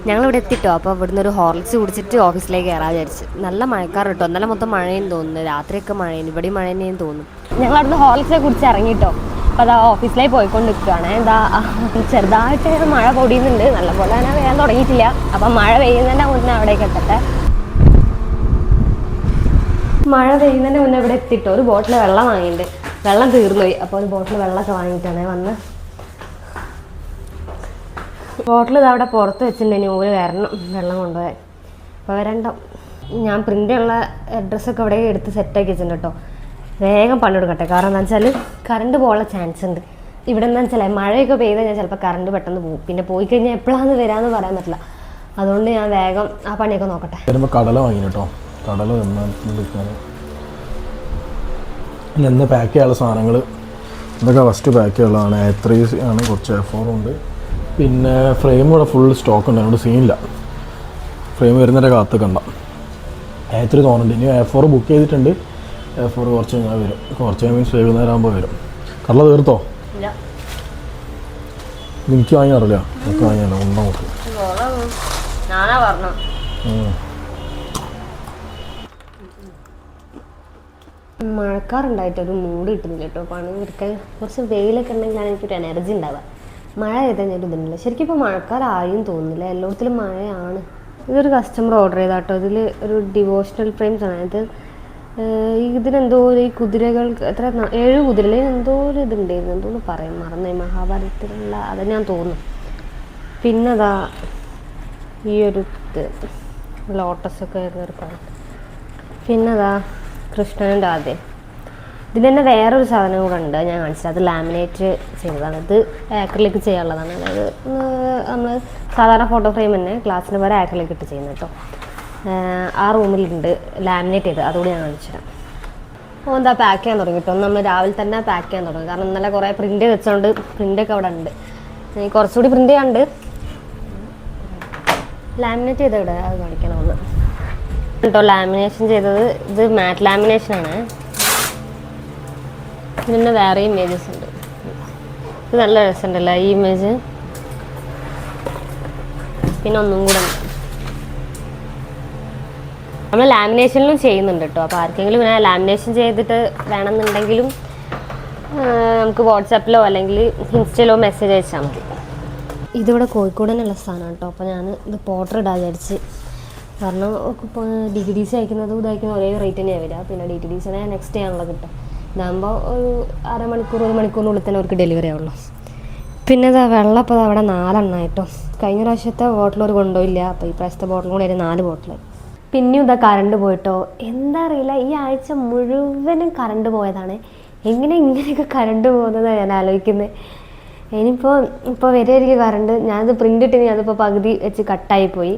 ഞങ്ങളിവിടെ എത്തിട്ടോ. അപ്പോൾ ഇവിടുന്ന് ഒരു ഹോർലിക്സ് കുടിച്ചിട്ട് ഓഫീസിലേക്ക് കയറാൻ വിചാരിച്ചു. നല്ല മഴക്കാർ കേട്ടോ. ഇന്നലെ മൊത്തം മഴയെന്ന് തോന്നുന്നു. രാത്രിയൊക്കെ മഴയെന്ന്, ഇവിടെയും മഴ തന്നെയും തോന്നുന്നു. ഞങ്ങൾ അവിടുന്ന് ഹോർലിക്സിനെ കുടിച്ച് ഇറങ്ങിയിട്ടോ. അപ്പോൾ അതാ ഓഫീസിലേക്ക് പോയിക്കൊണ്ട് നിൽക്കുകയാണ്. എന്താ ചെറുതായിട്ട് മഴ പൊടിയുന്നുണ്ട്, നല്ലപോലെ തന്നെ പെയ്യാൻ തുടങ്ങിയിട്ടില്ല. അപ്പം മഴ പെയ്യുന്നതിൻ്റെ മുന്നേ അവിടേക്ക് എത്തട്ടെ. മഴ പെയ്യുന്നതിൻ്റെ മുന്നേ ഇവിടെ എത്തിട്ടോ. ഒരു ബോട്ടിൽ വെള്ളം വാങ്ങിയിട്ടുണ്ട്. വെള്ളം തീർന്നുപോയി. അപ്പോൾ ഒരു ബോട്ടിൽ വെള്ളമൊക്കെ വാങ്ങിയിട്ടാണ് വന്ന്. ബോട്ടിൽ ഇത് അവിടെ പുറത്ത് വെച്ചിട്ടുണ്ടെങ്കിൽ ഓര് വരണം വെള്ളം കൊണ്ടുപോയാൽ. അപ്പോൾ വരണ്ട. ഞാൻ പ്രിൻ്റുള്ള അഡ്രസ്സൊക്കെ ഇവിടെ എടുത്ത് സെറ്റാക്കി വെച്ചിട്ടുണ്ട് കേട്ടോ. വേഗം പണിയെടുക്കട്ടെ. കാരണം എന്താ വെച്ചാൽ കറണ്ട് പോകാനുള്ള ചാൻസ് ഉണ്ട്. ഇവിടെ എന്താ വെച്ചാൽ മഴയൊക്കെ പെയ്താൽ ഞാൻ ചിലപ്പോൾ കറണ്ട് പെട്ടെന്ന് പോകും. പിന്നെ പോയി കഴിഞ്ഞാൽ എപ്പോഴാണ് വരാമെന്ന് പറയാൻ പറ്റില്ല. അതുകൊണ്ട് ഞാൻ വേഗം ആ പണിയൊക്കെ നോക്കട്ടെ. വരുമ്പോൾ കടല വാങ്ങി കേട്ടോ. കടല ഇന്ന് പാക്ക് ചെയ്യാനുള്ള സാധനങ്ങൾ ഇതൊക്കെ ഫസ്റ്റ് പാക്ക് ചെയ്യാനുള്ളതാണ്. A3 ആണ്, കുറച്ച് A4 ഉണ്ട്. പിന്നെ ഫ്രെയിം കൂടെ ഫുൾ സ്റ്റോക്ക് ഉണ്ട്, അതുകൊണ്ട് സീനില്ല. ഫ്രെയിം വരുന്നവരെ കാത്ത് കണ്ട. A3 തോന്നുന്നുണ്ട്. ഇനി A4 ബുക്ക് ചെയ്തിട്ടുണ്ട്. A4 കുറച്ച് കഴിഞ്ഞാൽ വരും. കുറച്ച് മീൻസ് വൈകുന്നേരം ആകുമ്പോൾ വരും. കടല തീർത്തോ? എനിക്ക് വാങ്ങിയാറില്ല. എനിക്ക് വാങ്ങിയാലോ ഉണ്ടോ നോക്ക്. മഴക്കാറുണ്ടായിട്ടൊരു മൂഡ് കിട്ടുന്നില്ല കേട്ടോ. പണി എടുക്കാൻ കുറച്ച് വെയിലൊക്കെ ഉണ്ടെങ്കിലാണ് എനിക്കൊരു എനർജി ഉണ്ടാവുക. മഴ ചെയ്താൽ ഞാൻ ഇതുന്നില്ല. ശരിക്കും ഇപ്പോൾ മഴക്കാലായും തോന്നുന്നില്ല, എല്ലായിടത്തിലും മഴയാണ്. ഇതൊരു കസ്റ്റമർ ഓർഡർ ചെയ്താൽ കേട്ടോ. ഇതിൽ ഒരു ഡിവോഷണൽ ഫ്രെയിംസ് ആണ്. ഇത് ഇതിനെന്തോ ഈ കുതിരകൾ എത്ര 7 കുതിരയിൽ എന്തോ ഒരു ഇതുണ്ടായിരുന്നു, എന്തോന്ന് പറയും, മറന്നേ, മഹാഭാരതത്തിലുള്ള അത് ഞാൻ തോന്നുന്നു. പിന്നെ അതാ ഈ ഒരു ഇത് ലോട്ടസൊക്കെ ഒരു പഴം. പിന്നെ അതാ കൃഷ്ണൻ്റെ ആദ്യം. ഇതിന് തന്നെ വേറൊരു സാധനം കൂടെ ഉണ്ട്, ഞാൻ കാണിച്ചത്. അത് ലാമിനേറ്റ് ചെയ്തതാണ്. ഇത് ആക്രിലിക് ചെയ്യാനുള്ളതാണ്. അതായത് നമ്മൾ സാധാരണ ഫോട്ടോ ഫ്രെയിം തന്നെ ഗ്ലാസിന് വരെ ആക്രിലിക് ഇട്ട് ചെയ്യുന്നത് കേട്ടോ. ആ റൂമിലുണ്ട് ലാമിനേറ്റ് ചെയ്ത്, അതുകൂടി ഞാൻ കാണിച്ചുതരാം. അപ്പോൾ എന്താ പാക്ക് ചെയ്യാൻ തുടങ്ങി കേട്ടോ. നമ്മൾ രാവിലെ തന്നെ പാക്ക് ചെയ്യാൻ തുടങ്ങി. കാരണം ഇന്നലെ കുറേ പ്രിൻ്റ് വെച്ചോണ്ട് പ്രിൻ്റൊക്കെ അവിടെ ഉണ്ട്. കുറച്ചുകൂടി പ്രിൻ്റ് ചെയ്യാണ്ട്. ലാമിനേറ്റ് ചെയ്ത് ഇവിടെ അത് കാണിക്കണമെന്ന് കേട്ടോ. ലാമിനേഷൻ ചെയ്തത് ഇത് മാറ്റ് ലാമിനേഷനാണ്. ഇതിൻ്റെ വേറെ ഇമേജസ് ഉണ്ട്. ഇത് നല്ല രസമുണ്ടല്ലോ ഈ ഇമേജ്. പിന്നെ ഒന്നും കൂടെ നമ്മൾ ലാമിനേഷനിലും ചെയ്യുന്നുണ്ട് കേട്ടോ. അപ്പോൾ ആർക്കെങ്കിലും ഇങ്ങനെ ലാമിനേഷൻ ചെയ്തിട്ട് വേണമെന്നുണ്ടെങ്കിലും നമുക്ക് വാട്സാപ്പിലോ അല്ലെങ്കിൽ ഇൻസ്റ്റയിലോ മെസ്സേജ് അയച്ചാൽ മതി. ഇതിവിടെ കോഴിക്കോട് തന്നെയുള്ള സാധനമാണ് കേട്ടോ. അപ്പോൾ ഞാൻ ഇത് പോർട്ടർ ഇടാൻ വിചാരിച്ച്. കാരണം ഇപ്പോൾ DTDC അയക്കുന്നതും ഇതയക്കുന്നതും ഒരേ റേറ്റ് തന്നെയാണ് വരിക. പിന്നെ DTDCനെ നെക്സ്റ്റ് ഡേ ആണല്ലോ കിട്ടുക. ഇതാകുമ്പോൾ ഒരു 1/2 മണിക്കൂർ 1 മണിക്കൂറിനുള്ളിൽ തന്നെ അവർക്ക് ഡെലിവറി ആവുള്ളൂ. പിന്നെ ഇതാ വെള്ളം ഇപ്പോൾ അവിടെ 4 എണ്ണം കേട്ടോ. കഴിഞ്ഞ പ്രാവശ്യത്തെ ബോട്ടിൽ ഒരു കൊണ്ടുപോയില്ല. അപ്പോൾ ഈ പ്രാവശ്യത്തെ ബോട്ടിലും കൂടെ 4 ബോട്ടിൽ. പിന്നെയും ഇതാ കറണ്ട് പോയിട്ടോ. എന്താ അറിയില്ല, ഈ ആഴ്ച മുഴുവനും കറണ്ട് പോയതാണ്. ഇങ്ങനെയൊക്കെ കറണ്ട് പോകുന്നതാണ് ഞാൻ ആലോചിക്കുന്നത്. ഇപ്പോൾ വരെയായിരിക്കും കറണ്ട്. ഞാനത് പ്രിൻ്റ് ഇട്ടിനി, അതിപ്പോൾ പകുതി വെച്ച് കട്ടായിപ്പോയി.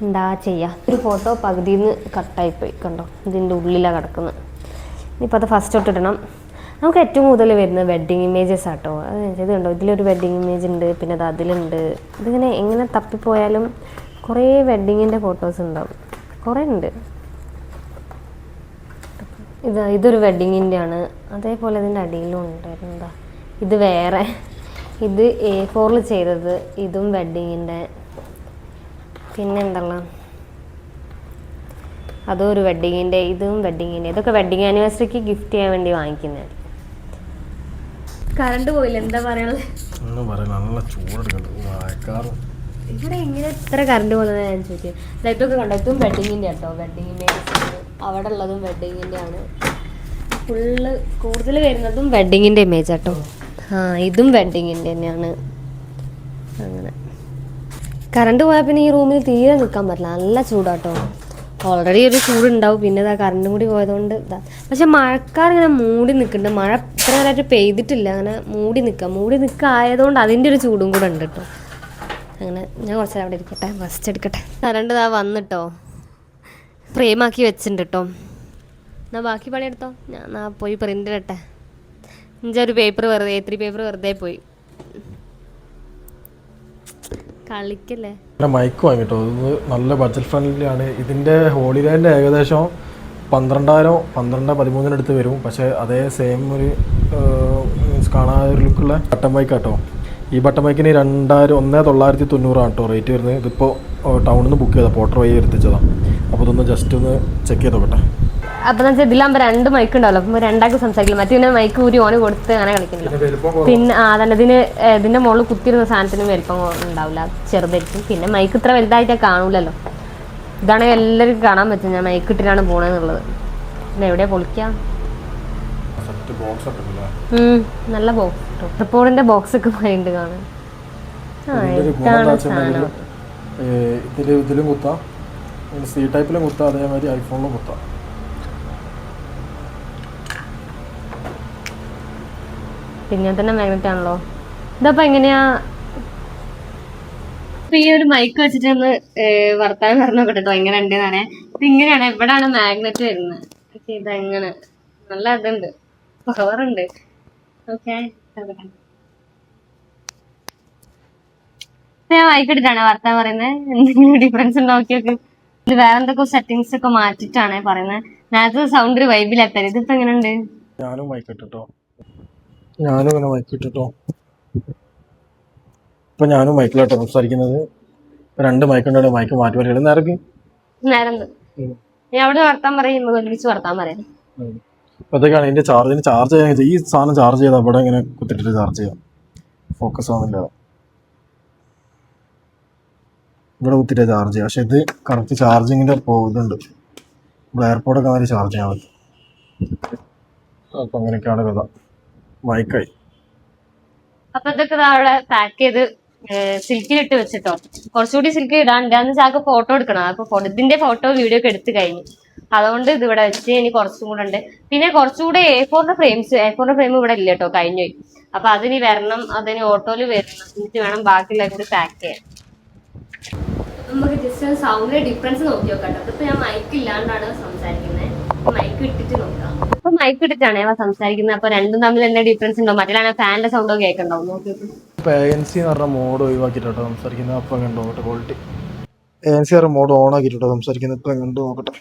എന്താ ചെയ്യുക, ഒരു ഫോട്ടോ പകുതിയിൽ നിന്ന് കട്ടായിപ്പോയി കണ്ടോ. ഇതിൻ്റെ ഉള്ളിലാണ് കിടക്കുന്നത്. ഇനിയിപ്പോൾ അത് ഫസ്റ്റ് തൊട്ടിടണം. നമുക്ക് ഏറ്റവും കൂടുതൽ വരുന്നത് വെഡ്ഡിങ് ഇമേജസ് ആട്ടോ. ഇത് കണ്ടോ, ഇതിലൊരു വെഡ്ഡിങ് ഇമേജ് ഉണ്ട്. പിന്നെ അത് അതിലുണ്ട്. ഇതിങ്ങനെ എങ്ങനെ തപ്പിപ്പോയാലും കുറേ വെഡ്ഡിങ്ങിൻ്റെ ഫോട്ടോസ് ഉണ്ടാവും, കുറേ ഉണ്ട്. ഇതൊരു വെഡ്ഡിങ്ങിൻ്റെ ആണ്. അതേപോലെ ഇതിൻ്റെ അടിയിലും ഉണ്ടായിരുന്നു. എന്താ ഇത് വേറെ, ഇത് A4 ചെയ്തത്, ഇതും വെഡ്ഡിങ്ങിൻ്റെ. പിന്നെ എന്തല്ല, അതും ഒരു വെഡ്ഡിങ്ങിൻ്റെ, ഇതും വെഡ്ഡിങ്ങിൻ്റെ. ഇതൊക്കെ വെഡ്ഡിങ് ആനിവേഴ്സറിക്ക് ഗിഫ്റ്റ് ചെയ്യാൻ വേണ്ടി വാങ്ങിക്കുന്നത്. കറണ്ട് പോയില്ല, എന്താ പറയാനുള്ളത്? ഇവിടെ എങ്ങനെ ഇത്ര കറണ്ട് പോകുന്നത് ഞാൻ ചോദിച്ചത്. ലൈറ്റൊക്കെ കണ്ടോ, ഇതും വെഡ്ഡിങ്ങിൻ്റെ കേട്ടോ. വെഡ്ഡിങ്ങിൻ്റെ അവിടെ ഉള്ളതും വെഡ്ഡിങ്ങിൻ്റെ ആണ്. ഫുള്ള് കൂടുതൽ വരുന്നതും വെഡ്ഡിങ്ങിൻ്റെ ഇമേജ് കേട്ടോ. ഇതും വെഡ്ഡിങ്ങിൻ്റെ തന്നെയാണ്. അങ്ങനെ കറണ്ട് പോയാൽ പിന്നെ ഈ റൂമിൽ തീരെ നിൽക്കാൻ പറ്റില്ല, നല്ല ചൂടാട്ടോ. ഓൾറെഡി ഒരു ചൂടുണ്ടാവും, പിന്നെ ഇതാ കറണ്ടും കൂടി പോയതുകൊണ്ട് ഇതാ. പക്ഷെ മഴക്കാർ ഇങ്ങനെ മൂടി നിൽക്കുന്നുണ്ട്. മഴ ഇത്ര നേരമായിട്ട് പെയ്തിട്ടില്ല, അങ്ങനെ മൂടി നിൽക്കുക ആയതുകൊണ്ട് അതിൻ്റെ ഒരു ചൂടും കൂടെ ഉണ്ട് കേട്ടോ. അങ്ങനെ ഞാൻ കുറച്ച് അവിടെ ഇരിക്കട്ടെ, റെസ്റ്റ് എടുക്കട്ടെ. കറണ്ട് ഇതാ വന്നിട്ടോ, ഫ്രെയിമാക്കി വെച്ചിട്ടുണ്ട് കേട്ടോ. എന്നാൽ ബാക്കി പണിയെടുത്തോ, ഞാൻ പോയി പ്രിൻ്റ് ഇടട്ടെ. ഒരു പേപ്പർ വെറുതെ A3 പേപ്പർ വെറുതെ പോയി. കളിക്കല്ലേ. മൈക്ക് വാങ്ങിട്ടോ. ഇത് നല്ല ബഡ്ജറ്റ് ഫ്രണ്ട്ലി ആണ്. ഇതിൻ്റെ ഹോളിഡേൻ്റെ ഏകദേശം 12,000 12-13 അടുത്ത് വരും. പക്ഷേ അതേ സെയിം ഒരു മീൻസ് കാണാൻ ഒരു ലുക്കുള്ള കട്ടൻ മൈക്ക് കേട്ടോ. ഈ ബട്ടൺ മൈക്കിന് 1990 കേട്ടോ റേറ്റ് വരുന്നത്. ഇതിപ്പോൾ ടൗണിൽ നിന്ന് ബുക്ക് ചെയ്താൽ പോർട്ടർ വഴി എത്തിച്ചതാണ്. അപ്പോൾ ഇതൊന്ന് ജസ്റ്റ് ഒന്ന് ചെക്ക് ചെയ്ത് നോക്കട്ടെ. അപ്പോൾ എന്ന് വെച്ചാൽ ഇതിലാകുമ്പോൾ 2 മൈക്ക് ഉണ്ടാവല്ലോ, അപ്പോൾ 2 സംസാരിക്കില്ല. മറ്റേ പിന്നെ മൈക്ക് ഊരി ഓന് കൊടുത്ത് അങ്ങനെ കളിക്കുന്നില്ല. പിന്നെ അതന്നെ ഇതിൻ്റെ മുകളിൽ കുത്തിയിരുന്ന സാധനത്തിന് വലിപ്പം ഉണ്ടാവില്ല, ചെറുതായിരിക്കും. പിന്നെ മൈക്ക് ഇത്ര വലുതായിട്ടേ കാണൂലല്ലോ. ഇതാണെങ്കിൽ എല്ലാവർക്കും കാണാൻ പറ്റും ഞാൻ മൈക്ക് ഇട്ടിട്ടാണ് പോണെന്നുള്ളത്. പിന്നെ എവിടെയാ പൊളിക്കാം. നല്ല ബോക്സ് ട്രിപ്പോഡിന്റെ ബോക്സ് ഒക്കെ ഭയങ്കര കാണാൻ. ഇതിലും കുത്താം, സി ടൈപ്പിലും കുത്താം, അതേമാതിരി ഐഫോണിലും കുത്താം. പിന്നെ തന്നെ മാഗ്നറ്റ് ആണല്ലോ. ഇതപ്പോ എങ്ങനെയാ ഈ ഒരു മൈക്ക് വെച്ചിട്ട് ഒന്ന് വർത്താനം പറഞ്ഞു നോക്കട്ടോ എങ്ങനെ ഉണ്ടെന്നാണ്. ഇത് ഇങ്ങനെയാണ്, എവിടെയാണ് മാഗ്നറ്റ് വരുന്നത്. ഇതെങ്ങനെ നല്ല ഇതുണ്ട്, പവറുണ്ട്. ഓക്കെ, ഞാൻ മൈക്ക് ഇട്ടിട്ടാണ് വർത്താനം പറയുന്നത്. എന്തെങ്കിലും ഡിഫറൻസ് നോക്കിയൊക്കെ. ഇത് വേറെ എന്തൊക്കെ സെറ്റിങ്സ് ഒക്കെ മാറ്റിട്ടാണ് പറയുന്നത്. നേരത്തെ സൗണ്ട് ഒരു വൈബിലെത്താൻ. ഇതിപ്പോ എങ്ങനെയുണ്ട്? ഞാനും മൈക്ക് ഇട്ടിട്ടോ, ഞാനും ഇങ്ങനെ മൈക്ക് ഇട്ടിട്ടോ. ഇപ്പൊ ഞാനും മൈക്കിലോട്ടോ സംസാരിക്കുന്നത്. 2 മൈക്കുണ്ടോ, മൈക്ക് മാറ്റി പറയുന്നത് നേരക്ക് നേരം ഞാൻ അവിടെ വർത്താൻ പറയും, ഒരുമിച്ച് വർത്താൻ പറയാം. അതൊക്കെയാണ് ഇതിന്റെ ചാർജ് ചെയ്യാൻ. ഈ സാധനം ചാർജ് ചെയ്താൽ അവിടെ ഇങ്ങനെ കുത്തിട്ടിട്ട് ചാർജ് ചെയ്യാം. ഫോക്കസ് ആവുന്നില്ല, ഇവിടെ കുത്തിട്ട് ചാർജ് ചെയ്യാം. പക്ഷെ ഇത് കറക്റ്റ് ചാർജിങ്ങിന്റെ ഇതുണ്ട്, ഇവിടെ എയർപോർട്ടൊക്കെ മാതിരി ചാർജ് ചെയ്യാൻ പറ്റും. അപ്പൊ അങ്ങനെയൊക്കെയാണ് കഥ. മൈക്കായി. അപ്പൊ ഇതൊക്കെ അവിടെ പാക്ക് ചെയ്ത് സിൽക്കിലിട്ട് വെച്ചിട്ടോ. കുറച്ചുകൂടി സിൽക്ക് ഇടാണ്ട് അന്ന് ചാക്ക് ഫോട്ടോ എടുക്കണം. അപ്പൊ ഇതിന്റെ ഫോട്ടോ വീഡിയോ ഒക്കെ എടുത്തു കഴിഞ്ഞു. അതുകൊണ്ട് ഇത് ഇവിടെ വെച്ച് ഇനി കുറച്ചും കൂടെ ഉണ്ട്. പിന്നെ കുറച്ചുകൂടെ A4 ഫ്രെയിം ഇവിടെ ഇല്ല കേട്ടോ, കഴിഞ്ഞു പോയി. അപ്പൊ അതിന് വരണം, അതിന് ഓട്ടോയില് വരണം, എന്നിട്ട് വേണം ബാക്കിയുള്ള കൂടി പാക്ക് ചെയ്യാൻ. നമുക്ക് ജസ്റ്റ് സൗണ്ടിന്റെ ഡിഫറൻസ് നോക്കി നോക്കാം. ഇപ്പൊ ഞാൻ മൈക്ക് ഇല്ലാണ്ടാണ് സംസാരിക്കുന്നത്, മൈക്ക് ഇട്ടിട്ട് നോക്കാം. അപ്പൊ മൈക്ക് ഇട്ടിട്ടാണ് ഞാൻ സംസാരിക്കുന്നത്. അപ്പൊ രണ്ടും തമ്മിൽ എന്താ ഡിഫറൻസ് ഉണ്ടോ? മറ്റേ ഫാനിന്റെ സൗണ്ടോ കേൾക്കണ്ടാവും. നോക്കിയിട്ട് ANC എന്ന് പറഞ്ഞ മോഡ് ഒഴിവാക്കിട്ടോ സംസാരിക്കുന്നത്. അപ്പൊ കണ്ടോ നോക്കട്ടെ ക്വാളിറ്റി. ANC പറഞ്ഞ മോഡ് ഓൺ ആക്കിട്ടോ സംസാരിക്കുന്നത്. ഇപ്പൊ കണ്ടു നോക്കട്ടെ.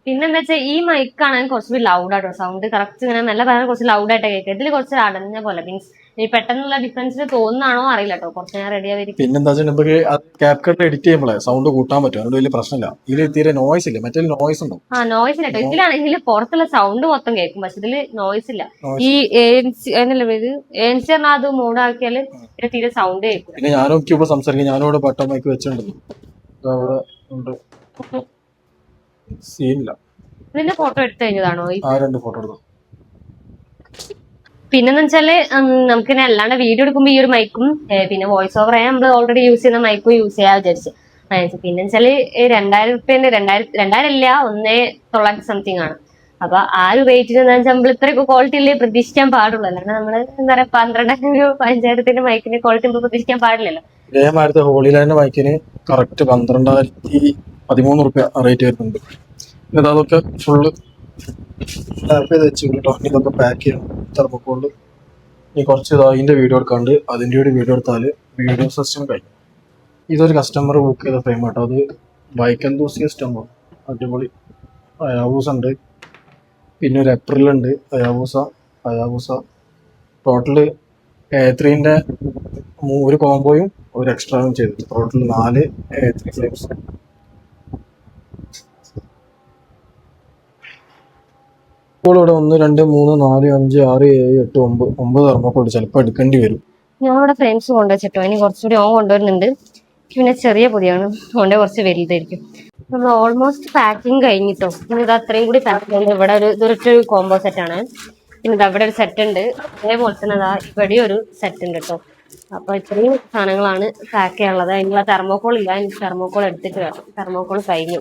പിന്നെന്താ വെച്ചാൽ ഈ മൈക്കാണ് കുറച്ചുകൂടി ലൗഡാട്ടോ. സൗണ്ട് കറക്റ്റ് ഇങ്ങനെ നല്ല പറയാൻ കുറച്ച് ലൗഡായിട്ട് കേൾക്കുക. ഇതിൽ കുറച്ച് അടഞ്ഞ പോലെ, മീൻസ് ഈ പെട്ടെന്നുള്ള ഡിഫറൻസിൽ തോന്നുന്നാണോ അറിയില്ല കേട്ടോ. കുറച്ച് ഞാൻ റെഡി ആയിരിക്കും. പിന്നെന്താ വെച്ചാൽ നമുക്ക് ക്യാപ്കട്ട് എഡിറ്റ് ചെയ്യുമ്പോഴേ സൗണ്ട് കൂട്ടാൻ പറ്റും, അതുകൊണ്ട് വലിയ പ്രശ്നമില്ല. ഇതിൽ തീരെ നോയ്സ് ഇല്ല, മറ്റേ നോയ്സ് ഉണ്ടോ? നോയ്സ് ഇല്ല കേട്ടോ. ഇതിലാണെങ്കിൽ പുറത്തുള്ള സൗണ്ട് മൊത്തം കേൾക്കും, പക്ഷെ ഇതില് നോയ്സ് ഇല്ല. ഈ ANC പറഞ്ഞാൽ അത് മൂടാക്കിയാല് പിന്നെ തീരെ സൗണ്ട് കേൾക്കും. പിന്നെ ഞാനും ഇവിടെ സംസാരിക്കും, ഞാനും ഇവിടെ ബട്ടൺ മൈക്ക് വെച്ചിട്ടുണ്ടല്ലോ, അവിടെ ഉണ്ട്. സീനില്ല. ഇതിന്റെ ഫോട്ടോ എടുത്തു കഴിഞ്ഞതാണോ? ആ 2 ഫോട്ടോ എടുത്തു. പിന്നെന്ന് വെച്ചാല് നമുക്ക് അല്ലാണ്ട് വീഡിയോ എടുക്കുമ്പോ ഈ ഒരു മൈക്കും പിന്നെ വോയിസ് ഓവർ ആയാൽ നമ്മൾ ഓൾറെഡി യൂസ് ചെയ്യുന്ന മൈക്കും യൂസ് ചെയ്യാൻ വിചാരിച്ചു. പിന്നെ വെച്ചാല് 2000 രൂപേന്റെ 2000 ഇല്ല, 1900 സംതിങ് ആണ്. അപ്പൊ ആ ഒരു റേറ്റിന് എന്താ വെച്ചാൽ നമ്മൾ ഇത്രയൊക്കെ ക്വാളിറ്റിയിലേ പ്രതീക്ഷിക്കാൻ പാടുള്ളൂ. അല്ലാണ്ട് നമ്മള് എന്താ പറയാ 12,000 മൈക്കിന്റെ ക്വാളിറ്റി നമ്മൾ പ്രതീക്ഷിക്കാൻ പാടില്ലല്ലോ. ഇതേമാരത്തെ ഹോളി ലാൻഡ് മൈക്കിന് കറക്റ്റ് 12,013 റുപ്യ റേറ്റ് വരുന്നുണ്ട്. എന്നിട്ട് അതൊക്കെ ഫുള്ള് ടാപ്പ് ചെയ്ത് വെച്ച് കേട്ടോ. ഇതൊക്കെ പാക്ക് ചെയ്യണം തെർമോക്കോളിൽ. ഇനി കുറച്ച് അതിൻ്റെ വീഡിയോ എടുക്കാണ്ട് അതിൻ്റെ കൂടി വീഡിയോ എടുത്താൽ വീഡിയോ സിസ്റ്റം കഴിയും. ഇതൊരു കസ്റ്റമർ ബുക്ക് ചെയ്ത ഫ്രെയിം കേട്ടോ. അത് ബൈക്ക് എന്തൂസിയസ്റ്റ് ആകുമ്പോൾ അടിപൊളി. അയാവൂസ ഉണ്ട്, പിന്നെ ഒരു ഏപ്രിലുണ്ട്, അയാവൂസ ടോട്ടല് A3ൻ്റെ ഒരു കോംബോയും ഒരു എക്സ്ട്രാവും ചെയ്തിട്ട് ടോട്ടൽ 4 A3 ഫ്രെയിംസ്. ഇപ്പോൾ ഇവിടെ 1 2 3 4 5 6 7 8 9 തെർമോക്കോൾ ചിലപ്പോൾ എടുക്കേണ്ടി വരും. ഞാൻ ഇവിടെ ഫ്രെയിംസ് കൊണ്ടുവച്ചിട്ടോ. ഇനി കുറച്ചുകൂടി കൊണ്ടുവരുന്നുണ്ട്. പിന്നെ ചെറിയ പൊതിയാണ്, അതുകൊണ്ട് കുറച്ച് വലുതായിരിക്കും. നമ്മൾ ഓൾമോസ്റ്റ് പാക്കിങ് കഴിഞ്ഞിട്ടോ. പിന്നെ ഇത് അത്രയും കൂടി പാക്ക് ചെയ്യുന്നത്. ഇവിടെ ഇതൊരു കോംബോ സെറ്റാണ്. പിന്നെ ഇത് അവിടെ ഒരു സെറ്റ് ഉണ്ട്, അതേപോലെ തന്നെ ഇവിടെ ഒരു സെറ്റ് ഉണ്ട് കേട്ടോ. അപ്പൊ ഇത്രയും സാധനങ്ങളാണ് പാക്ക് ചെയ്യാനുള്ളത്. അതിനുള്ള തെർമോക്കോൾ ഇല്ല, എനിക്ക് തെർമോക്കോൾ എടുത്തിട്ട് വേണം. തെർമോക്കോൾ കഴിഞ്ഞു.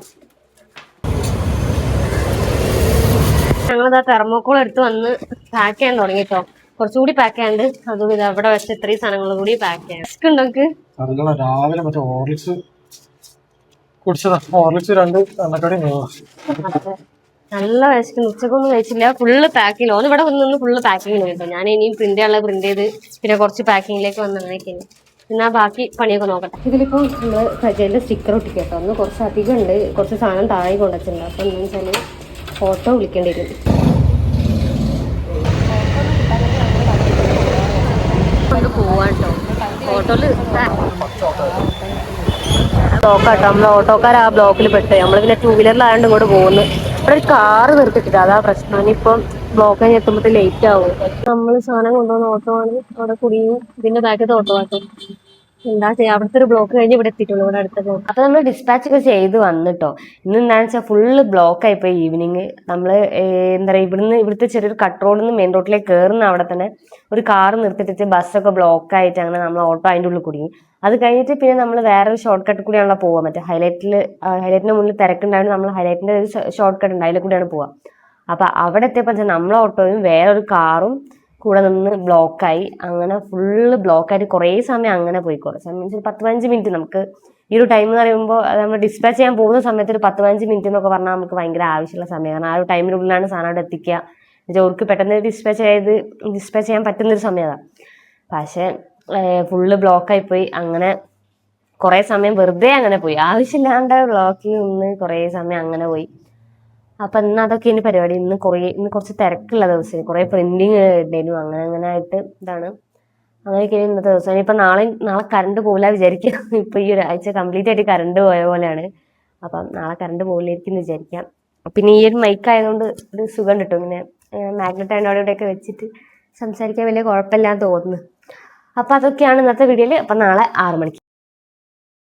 ഞങ്ങളിതാ തെർമോക്കോൾ എടുത്ത് വന്ന് പാക്ക് ചെയ്യാൻ തുടങ്ങിട്ടോ. കുറച്ചുകൂടി പാക്ക് ചെയ്യാണ്ട്, അതും ഇത് അവിടെ വെച്ച് ഇത്രയും സാധനങ്ങൾ കൂടി പാക്ക് ചെയ്യാം. റിസ്ക് ഉണ്ടോക്ക്? രാവിലെ മറ്റേ ഹോർലിക്സ് കുടിച്ചതാ. ഹോർലിക്സ് 2 എണ്ണക്കടി. നല്ല വിശക്കുന്നു. ഉച്ചക്കൊന്നും കഴിച്ചില്ല, ഫുള്ള് പാക്കിങ്. ഓന് ഇവിടെ വന്ന് ഫുള്ള് പാക്കിങ് കേട്ടോ. ഞാൻ ഇനിയും പ്രിന്റ് ചെയ്യാനുള്ള പ്രിന്റ് ചെയ്ത് പിന്നെ കുറച്ച് പാക്കിങ്ങിലേക്ക് വന്നേക്കാണ്. പിന്നെ ബാക്കി പണിയൊക്കെ നോക്കട്ടെ. ഇതിലിപ്പോൾ നമ്മൾ സജയിലെ സ്റ്റിക്കർ ഒട്ടിക്കുക കേട്ടോ. ഒന്ന് കുറച്ച് അധികം ഉണ്ട്, കുറച്ച് സാധനം താഴെ കൊണ്ടുവച്ചിട്ടുണ്ട്. അപ്പം എന്താണെന്ന് വെച്ചാൽ ഫോട്ടോ വിളിക്കേണ്ടി വരും. കൊണ്ട് പോവാൻ കേട്ടോ. ഓട്ടോയില് ബ്ലോക്കാട്ടോ, നമ്മളെ ഓട്ടോക്കാർ ആ ബ്ലോക്കിൽ പെട്ട്. നമ്മൾ പിന്നെ 2 വീലറിലായതുകൊണ്ട് ഇങ്ങോട്ട് പോകുന്നു. ഇവിടെ ഒരു കാറ് നിർത്തിട്ടില്ല, അതാ പ്രശ്നം. ഇനിയിപ്പം ബ്ലോക്ക് കഴിഞ്ഞ് എത്തുമ്പോൾ ലേറ്റ് ആവും. നമ്മൾ സാധനം കൊണ്ടുപോകുന്ന ഓട്ടോ ആണ് അവിടെ കുടിയും, ഇതിന്റെ ബാക്കത്തെ ഓട്ടോ ആട്ടോ. എന്താ ചെയ്യാ, അവിടുത്തെ ഒരു ബ്ലോക്ക് കഴിഞ്ഞ് ഇവിടെ എത്തിയിട്ടുള്ളൂ, ഇവിടെ അടുത്ത ബ്ലോക്ക്. അപ്പൊ നമ്മൾ ഡിസ്പാച്ച് ഒക്കെ ചെയ്ത് വന്നിട്ടോ. ഇന്ന് എന്താണെന്ന് വെച്ചാൽ ഫുള്ള് ബ്ലോക്ക് ആയിപ്പോയി. ഈവനിങ് നമ്മള് എന്താ പറയുക, ഇവിടുത്തെ ചെറിയൊരു കട്ട് റോഡിൽ നിന്ന് മെയിൻ റോഡിലേക്ക് കയറുന്ന അവിടെ തന്നെ ഒരു കാർ നിർത്തിയിട്ട് ബസ്സൊക്കെ ബ്ലോക്ക് ആയിട്ട് അങ്ങനെ നമ്മൾ ഓട്ടോ അതിൻ്റെ ഉള്ളിൽ കുടുങ്ങി. അത് കഴിഞ്ഞിട്ട് പിന്നെ നമ്മൾ വേറൊരു ഷോർട്ട് കട്ട് കൂടിയാണല്ലോ പോവാൻ. മറ്റേ ഹൈലൈറ്റിന് മുന്നിൽ തിരക്കുണ്ടായിരുന്നു, നമ്മൾ ഹൈലൈറ്റിന്റെ ഒരു ഷോർട്ട് കട്ട് ഉണ്ട്, അതിൽ കൂടിയാണ് പോവാം. അപ്പൊ അവിടെ എത്തിയപ്പോൾ നമ്മളെ ഓട്ടോയും വേറൊരു കാറും കൂടെ നിന്ന് ബ്ലോക്കായി. അങ്ങനെ ഫുള്ള് ബ്ലോക്കായിട്ട് കുറേ സമയം അങ്ങനെ പോയി. കുറേ സമയം മീൻസ് 10-15 മിനിറ്റ്. നമുക്ക് ഈ ഒരു ടൈം എന്ന് പറയുമ്പോൾ നമ്മൾ ഡിസ്പാച്ച് ചെയ്യാൻ പോകുന്ന സമയത്ത് ഒരു 10-15 മിനിറ്റ് എന്നൊക്കെ പറഞ്ഞാൽ നമുക്ക് ഭയങ്കര ആവശ്യമുള്ള സമയം. കാരണം ആ ഒരു ടൈമിനുള്ളിലാണ് സാധനം അവിടെ എത്തിക്കുക. അവർക്ക് പെട്ടെന്ന് ഡിസ്പാച്ച് ചെയ്യാൻ പറ്റുന്നൊരു സമയമാണ്. പക്ഷേ ഫുള്ള് ബ്ലോക്കായി പോയി. അങ്ങനെ കുറേ സമയം വെറുതെ അങ്ങനെ പോയി, ആവശ്യമില്ലാണ്ട് ബ്ലോക്കിൽ നിന്ന് കുറേ സമയം അങ്ങനെ പോയി. അപ്പം ഇന്ന് അതൊക്കെ ഇനി പരിപാടി. ഇന്ന് കുറച്ച് തിരക്കുള്ള ദിവസം, കുറേ പ്രിന്റിങ് ഉണ്ടായിരുന്നു. അങ്ങനെ ആയിട്ട് ഇതാണ്. അങ്ങനെയൊക്കെ ഇന്നത്തെ ദിവസം. ഇനിയിപ്പോൾ നാളെ കറണ്ട് പോകില്ല വിചാരിക്കാം. ഇപ്പം ഈ ഒരാഴ്ച കംപ്ലീറ്റ് ആയിട്ട് കറണ്ട് പോയ പോലെയാണ്. അപ്പം നാളെ കറണ്ട് പോകില്ലായിരിക്കും എന്ന് വിചാരിക്കാം. പിന്നെ ഈ ഒരു മൈക്ക് ആയതുകൊണ്ട് ഒരു സുഖം കിട്ടും. ഇങ്ങനെ മാഗ്നറ്റ് അവിടെയൊക്കെ വെച്ചിട്ട് സംസാരിക്കാൻ വലിയ കുഴപ്പമില്ലാന്ന് തോന്നുന്നു. അപ്പം അതൊക്കെയാണ് ഇന്നത്തെ വീഡിയോയിൽ. അപ്പം നാളെ 6 മണിക്ക്.